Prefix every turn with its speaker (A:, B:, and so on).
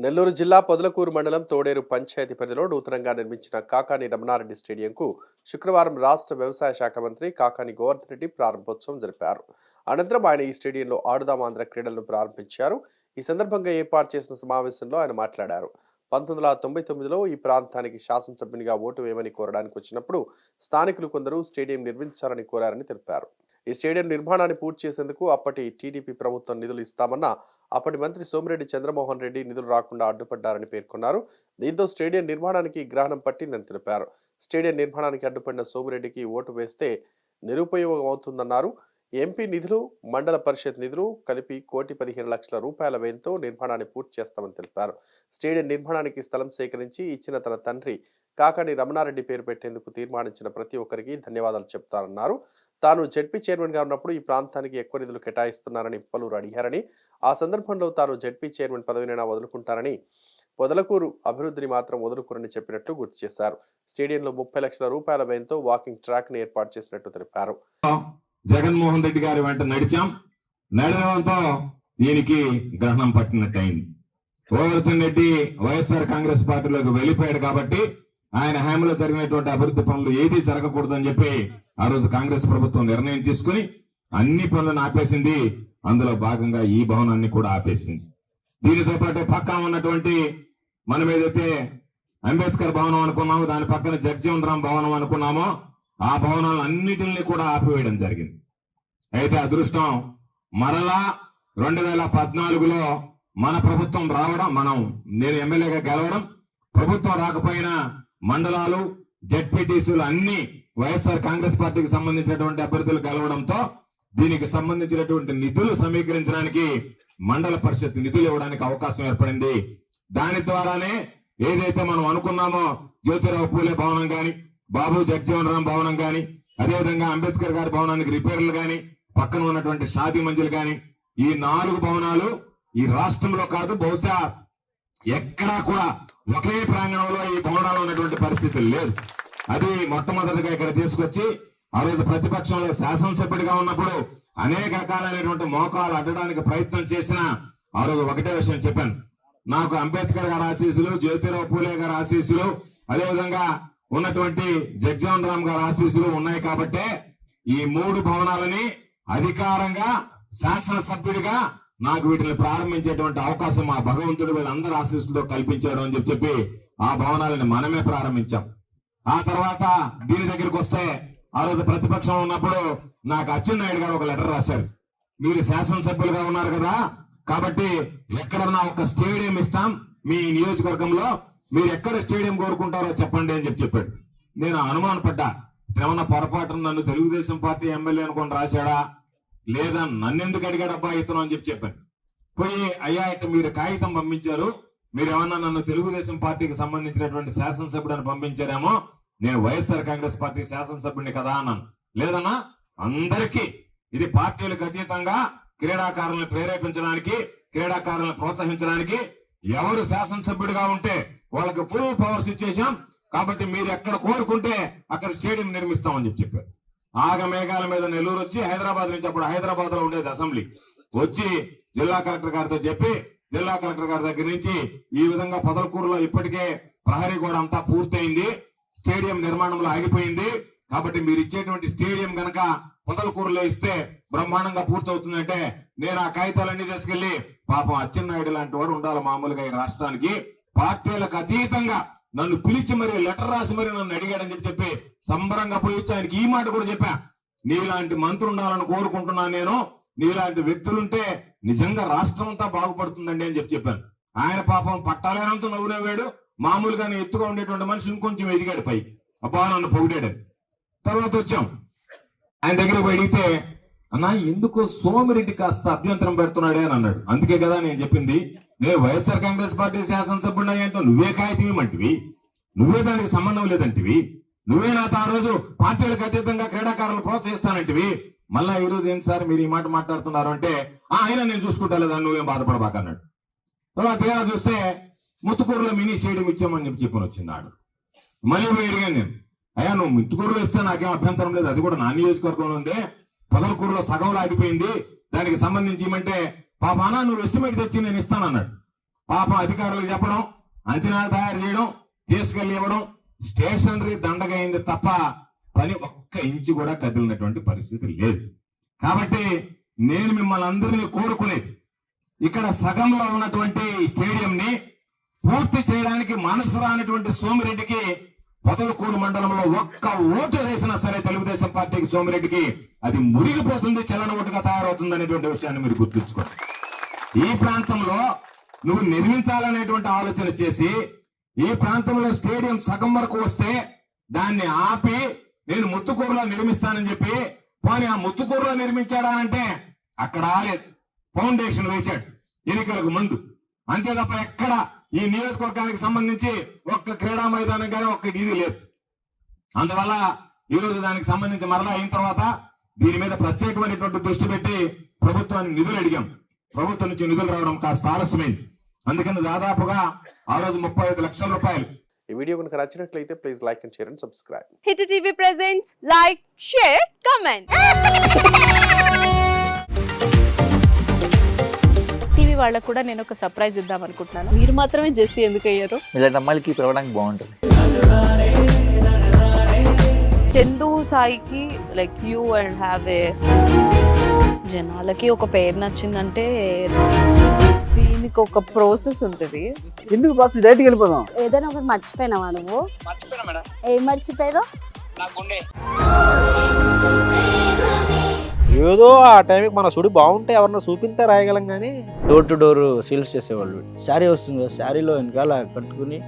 A: నెల్లూరు జిల్లా పొదలకూరు మండలం తోడేరు పంచాయతీ పరిధిలో నూతనంగా నిర్మించిన కాకాని రమణారెడ్డి స్టేడియంకు శుక్రవారం రాష్ట్ర వ్యవసాయ శాఖ మంత్రి కాకాని గోవర్ధన్ రెడ్డి ప్రారంభోత్సవం జరిపారు. అనంతరం ఆయన ఈ స్టేడియంలో ఆడుదాం ఆంధ్ర క్రీడలను ప్రారంభించారు. ఈ సందర్భంగా ఏర్పాటు చేసిన సమావేశంలో ఆయన మాట్లాడారు. 1999లో ఈ ప్రాంతానికి శాసనసభ్యునిగా ఓటు వేయమని కోరడానికి వచ్చినప్పుడు స్థానికులు కొందరు స్టేడియం నిర్మించాలని కోరారని తెలిపారు. ఈ స్టేడియం నిర్మాణాన్ని పూర్తి చేసేందుకు అప్పటి టీడీపీ ప్రభుత్వం నిధులు ఇస్తామన్న అప్పటి మంత్రి సోమిరెడ్డి చంద్రమోహన్ రెడ్డి నిధులు రాకుండా అడ్డుపడ్డారని పేర్కొన్నారు. దీంతో స్టేడియం నిర్మాణానికి గ్రహణం పట్టిందని తెలిపారు. స్టేడియం నిర్మాణానికి అడ్డుపడిన సోమిరెడ్డికి ఓటు వేస్తే నిరుపయోగం అవుతుందన్నారు. ఎంపీ నిధులు, మండల పరిషత్ నిధులు కలిపి 1,15,00,000 రూపాయల వ్యయంతో నిర్మాణాన్ని పూర్తి చేస్తామని తెలిపారు. స్టేడియం నిర్మాణానికి స్థలం సేకరించి ఇచ్చిన తన తండ్రి కాకాని రమణారెడ్డి పేరు పెట్టేందుకు తీర్మానించిన ప్రతి ఒక్కరికి ధన్యవాదాలు చెప్తానన్నారు. తాను జెడ్పీ చైర్మన్ గా ఉన్నప్పుడు ఈ ప్రాంతానికి ఎక్కువ నిధులు కేటాయిస్తున్నారని పలువురు అడిగారని, ఆ సందర్భంలో తాను జెడ్పీ చైర్మన్ పదవినైనా వదులుకుంటారని, పొదలకూరు అభివృద్ధిని మాత్రం వదులుకోరని చెప్పినట్లు గుర్తు చేశారు. స్టేడియంలో 30,00,000 రూపాయల వ్యయంతో వాకింగ్ ట్రాక్ ని ఏర్పాటు చేసినట్టు తెలిపారు.
B: జగన్మోహన్ రెడ్డి గారి వెంట నడవడంతో దీనికి గ్రహణం పట్టినట్టయింది. గోవర్ధన్ రెడ్డి వైఎస్ఆర్ కాంగ్రెస్ పార్టీలోకి వెళ్లిపోయాడు కాబట్టి ఆయన హామీలో జరిగినటువంటి అభివృద్ధి పనులు ఏదీ జరగకూడదని చెప్పి ఆ రోజు కాంగ్రెస్ ప్రభుత్వం నిర్ణయం తీసుకుని అన్ని పనులను ఆపేసింది. అందులో భాగంగా ఈ భవనాన్ని కూడా ఆపేసింది. దీనితో పాటు పక్కన ఉన్నటువంటి మనం ఏదైతే అంబేద్కర్ భవనం అనుకున్నామో, దాని పక్కన జగ్జీవన్ రామ్ భవనం అనుకున్నామో, ఆ భవనాలను అన్నిటిని కూడా ఆపివేయడం జరిగింది. అయితే అదృష్టం మరలా 2014లో మన ప్రభుత్వం రావడం, నేను ఎమ్మెల్యేగా గెలవడం, ప్రభుత్వం రాకపోయినా మండలాలు, జెడ్పీటీసీలు అన్ని వైఎస్ఆర్ కాంగ్రెస్ పార్టీకి సంబంధించినటువంటి అభ్యర్థులు గెలవడంతో దీనికి సంబంధించినటువంటి నిధులు సమీకరించడానికి మండల పరిషత్ నిధులు ఇవ్వడానికి అవకాశం ఏర్పడింది. దాని ద్వారానే ఏదైతే మనం అనుకున్నామో జ్యోతిరావు పూలే భవనం గాని, బాబు జగ్జీవన్ రామ్ భవనం గాని, అదేవిధంగా అంబేద్కర్ గారి భవనానికి రిపేర్లు గాని, పక్కన ఉన్నటువంటి షాదీ మంజిల్ గాని, ఈ 4 భవనాలు ఈ రాష్ట్రంలో కాదు, బహుశా ఎక్కడా కూడా ఒకే ప్రాంగణంలో ఈ భవనాలు ఉన్నటువంటి పరిస్థితులు లేదు. అది మొట్టమొదటిగా ఇక్కడ తీసుకొచ్చి ఆ రోజు ప్రతిపక్షంలో శాసనసభ్యుడిగా ఉన్నప్పుడు అనేక రకాలైనటువంటి మోకాలు అడ్డడానికి ప్రయత్నం చేసిన ఆ రోజు ఒకటే విషయం చెప్పాను. నాకు అంబేద్కర్ గారి ఆశీస్సులు, జ్యోతిరావు పూలే గారి ఆశీస్సులు, అదేవిధంగా ఉన్నటువంటి జగ్జీవన్ రామ్ గారి ఆశీస్సులు ఉన్నాయి కాబట్టే ఈ 3 భవనాలని అధికారంగా శాసనసభ్యుడిగా నాకు వీటిని ప్రారంభించేటువంటి అవకాశం ఆ భగవంతుడు వీళ్ళందరి ఆశీస్సులతో కల్పించాడు అని చెప్పి ఆ భవనాలను మనమే ప్రారంభించాం. ఆ తర్వాత దీని దగ్గరికి వస్తే ఆ రోజు ప్రతిపక్షం ఉన్నప్పుడు నాకు అచ్చెన్నాయుడు గారు ఒక లెటర్ రాశారు. మీరు శాసనసభ్యులుగా ఉన్నారు కదా, కాబట్టి ఎక్కడన్నా ఒక స్టేడియం ఇస్తాం మీ నియోజకవర్గంలో, మీరు ఎక్కడ స్టేడియం కోరుకుంటారో చెప్పండి అని చెప్పాడు. నేను అనుమానపడ్డా, ఏమన్నా పొరపాటున నన్ను తెలుగుదేశం పార్టీ ఎమ్మెల్యే అనుకుని రాశాడా, లేదా నన్నెందుకు అడిగాడబ్బా ఇతను అని చెప్పాను. పోయి అయ్యా ఇట్ట మీరు కాగితం పంపించారు, మీరు ఏమన్నా నన్ను తెలుగుదేశం పార్టీకి సంబంధించినటువంటి శాసనసభ్యుడిని పంపించారేమో, నేను వైఎస్ఆర్ కాంగ్రెస్ పార్టీ శాసనసభ్యుడిని కదా అన్నాను. లేదన్నా, అందరికీ ఇది పార్టీలకు అతీతంగా క్రీడాకారులను ప్రేరేపించడానికి, క్రీడాకారులను ప్రోత్సహించడానికి ఎవరు శాసనసభ్యుడిగా ఉంటే వాళ్ళకి ఫుల్ పవర్స్ ఇచ్చేసాం, కాబట్టి మీరు ఎక్కడ కోరుకుంటే అక్కడ స్టేడియం నిర్మిస్తామని చెప్పారు. ఆగమేఘాల మీద నెల్లూరు వచ్చి హైదరాబాద్ నుంచి, అప్పుడు హైదరాబాద్ లో ఉండేది అసెంబ్లీ, వచ్చి జిల్లా కలెక్టర్ గారితో చెప్పి జిల్లా కలెక్టర్ గారి దగ్గర నుంచి ఈ విధంగా పొదలకూరులో ఇప్పటికే ప్రహరీ గోడ అంతా పూర్తయింది, స్టేడియం నిర్మాణంలో ఆగిపోయింది, కాబట్టి మీరు ఇచ్చేటువంటి స్టేడియం గనక పొదలకూరులో ఇస్తే బ్రహ్మాండంగా పూర్తవుతుందంటే నేను ఆ కాగితాలన్నీ తీసుకెళ్లి, పాపం అచ్చెన్నాయుడు లాంటి వాడు ఉండాలి మామూలుగా ఈ రాష్ట్రానికి, పార్టీలకు అతీతంగా నన్ను పిలిచి మరి లెటర్ రాసి మరి నన్ను అడిగాడని చెప్పి సంబరంగా పోయి వచ్చి ఆయనకి ఈ మాట కూడా చెప్పా, నీలాంటి మంత్రి ఉండాలని కోరుకుంటున్నాను, నేను నీలాంటి వ్యక్తులుంటే నిజంగా రాష్ట్రం అంతా బాగుపడుతుందండి అని చెప్పాను. ఆయన పాపం పట్టాలేనంత నవ్వునేవాడు, మామూలుగానే ఎత్తుగా ఉండేటువంటి మనిషి ఇంకొంచెం ఎదిగాడు పై, అబ్బా నన్ను పొగిడాడు. తర్వాత వచ్చాం ఆయన దగ్గర పోయి అడిగితే, అన్నా ఎందుకో సోమిరెడ్డి కాస్త అభ్యంతరం పెడుతున్నాడే అని అన్నాడు. అందుకే కదా నేను చెప్పింది, నేను వైఎస్ఆర్ కాంగ్రెస్ పార్టీ శాసనసభ్యుడు అంటే నువ్వే కాగితమేమంటివి, నువ్వే దానికి సంబంధం లేదంటివి, నువ్వే నాతో ఆ రోజు పార్టీలకు అతీతంగా క్రీడాకారులను ప్రోత్సహిస్తానంటివి, మళ్ళా ఈ రోజు ఏంటి సార్ మీరు ఈ మాట మాట్లాడుతున్నారు అంటే, ఆయన నేను చూసుకుంటా లేదా, నువ్వేం బాధపడబాక అన్నాడు. తర్వాత చూస్తే ముత్తుకూరులో మినీ స్టేడియం ఇచ్చామని చెప్పని వచ్చింది ఆడు. మళ్ళీ పోయి అడిగాను నేను, అయ్యా నువ్వు ముత్తుకూరులో ఇస్తే నాకేం అభ్యంతరం లేదు, అది కూడా నా నియోజకవర్గంలో ఉందే, పొదలకూరులో సగంలో ఆగిపోయింది, దానికి సంబంధించి ఇవ్వమంటే పాపానా నువ్వు ఎస్టిమేట్ తెచ్చి నేను ఇస్తానన్నాడు. పాపం అధికారులకు చెప్పడం, అంచనాలు తయారు చేయడం, తీసుకెళ్లి ఇవ్వడం స్టేషనరీ దండగైంది తప్ప పని ఒక్క ఇంచు కూడా కదిలినటువంటి పరిస్థితి లేదు. కాబట్టి నేను మిమ్మల్ని అందరినీ కోరుకునేది, ఇక్కడ సగంలో ఉన్నటువంటి స్టేడియం ని పూర్తి చేయడానికి మనసు రానటువంటి సోమిరెడ్డికి పొదలకూరు మండలంలో ఒక్క ఓటు వేసినా సరే తెలుగుదేశం పార్టీకి సోమిరెడ్డికి అది మురిగిపోతుంది, చలన ఓటుగా తయారవుతుంది అనేటువంటి విషయాన్ని మీరు గుర్తుంచుకోండి. ఈ ప్రాంతంలో నువ్వు నిర్మించాలనేటువంటి ఆలోచన చేసి ఈ ప్రాంతంలో స్టేడియం సగం వరకు వస్తే దాన్ని ఆపి నేను ముత్తుకూరులో నిర్మిస్తానని చెప్పి పోనీ ఆ ముత్తుకూరులో నిర్మించాడా అంటే అక్కడ ఆలేదు, ఫౌండేషన్ వేశాడు ఎన్నికలకు ముందు. అంతే తప్ప ఎక్కడ ఈ నియోజకవర్గానికి సంబంధించి ఒక్క క్రీడా మైదానం కానీ ఒక్క ఇది లేదు. అందువల్ల ఈ రోజు దానికి సంబంధించి మరలా అయిన తర్వాత దీని మీద ప్రత్యేకమైనటువంటి దృష్టి పెట్టి ప్రభుత్వాన్ని నిధులు అడిగాం. ప్రభుత్వం నుంచి నిధులు రావడం కాస్త ఆలస్యమైంది. అందుకని దాదాపుగా ఆ రోజు 35 లక్షల రూపాయలు.
A: ఈ వీడియో కనుక నచ్చినట్లయితే please like and share and subscribe.
C: Hit TV presents like, share, comment. TV వాళ్ళకు కూడా నేను ఒక సర్ప్రైజ్ ఇద్దాం అనుకుంటున్నాను. మీరు మాత్రమే జెస్సీ ఎందుకు అయ్యారు?
D: ఇలాంటి అమ్మాయిలకి పిలవడానికి బాగుంటుంది.
C: చందు సాయికి like you and have a జనాలకి ఒక పేరు నచ్చిందంటే దీనికి ఒక ప్రాసెస్ ఉంటుంది.
E: ఎందుకు ప్రాసెస్ డైరెక్ట్కి వెళ్ళిపోదాం.
F: ఏదైనా ఒకటి మర్చిపోయినావా నువ్వు? ఏం మర్చిపోయావు?
E: ఏదో ఆ టైంకి మన సుడి బాగుంటే ఎవరన్నా చూపిస్తే రాయగలం కానీ డోర్ టు డోర్ సేల్స్ చేసేవాళ్ళు. శారీ వస్తుంది, శారీలో వెనకాల కట్టుకుని